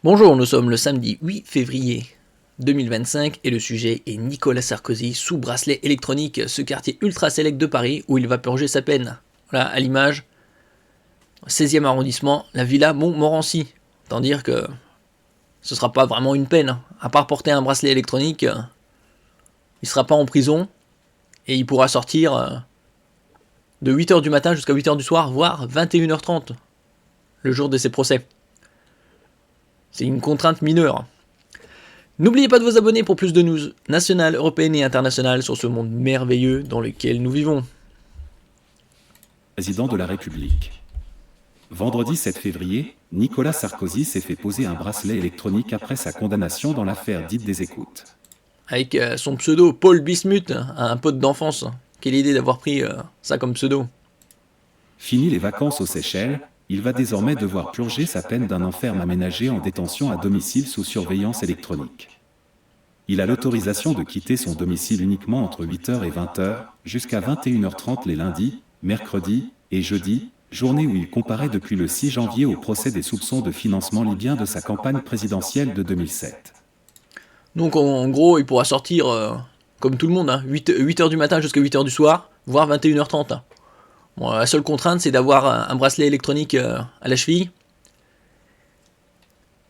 Bonjour, nous sommes le samedi 8 février 2025 et le sujet est Nicolas Sarkozy sous bracelet électronique, ce quartier ultra sélect de Paris où il va purger sa peine. Voilà, à l'image, 16e arrondissement, la villa Montmorency. Autant dire que ce sera pas vraiment une peine. À part porter un bracelet électronique, il sera pas en prison et il pourra sortir de 8h du matin jusqu'à 8h du soir, voire 21h30, le jour de ses procès. C'est une contrainte mineure. N'oubliez pas de vous abonner pour plus de news nationales, européennes et internationales sur ce monde merveilleux dans lequel nous vivons. Président de la République. Vendredi 7 février, Nicolas Sarkozy s'est fait poser un bracelet électronique après sa condamnation dans l'affaire dite des écoutes. Avec son pseudo Paul Bismuth, un pote d'enfance. Quelle idée d'avoir pris ça comme pseudo. Fini les vacances aux Seychelles, il va désormais devoir purger sa peine d'un enferme aménagé en détention à domicile sous surveillance électronique. Il a l'autorisation de quitter son domicile uniquement entre 8h et 20h, jusqu'à 21h30 les lundis, mercredis et jeudis, journée où il comparaît depuis le 6 janvier au procès des soupçons de financement libyen de sa campagne présidentielle de 2007. Donc en gros, il pourra sortir comme tout le monde, 8h du matin jusqu'à 8h du soir, voire 21h30. Bon, la seule contrainte, c'est d'avoir un bracelet électronique à la cheville.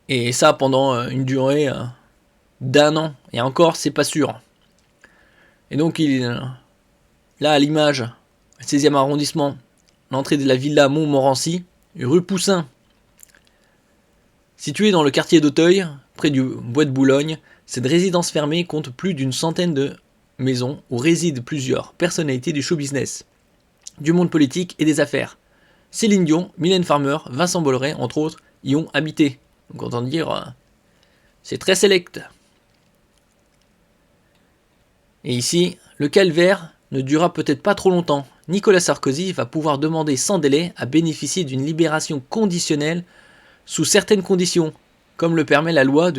Et ça pendant une durée d'1 an. Et encore, c'est pas sûr. Et donc, là, à l'image, 16e arrondissement, l'entrée de la villa Montmorency, rue Poussin. Située dans le quartier d'Auteuil, près du bois de Boulogne, cette résidence fermée compte plus d'une centaine de maisons où résident plusieurs personnalités du show business, du monde politique et des affaires. Céline Dion, Mylène Farmer, Vincent Bolloré, entre autres, y ont habité. Donc autant dire, c'est très select. Et ici, le calvaire ne durera peut-être pas trop longtemps. Nicolas Sarkozy va pouvoir demander sans délai à bénéficier d'une libération conditionnelle sous certaines conditions, comme le permet la loi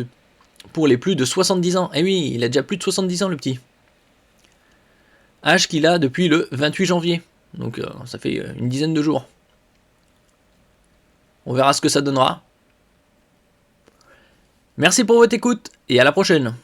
pour les plus de 70 ans. Eh oui, il a déjà plus de 70 ans le petit. Âge qu'il a depuis le 28 janvier. Donc ça fait une dizaine de jours. On verra ce que ça donnera. Merci pour votre écoute et à la prochaine.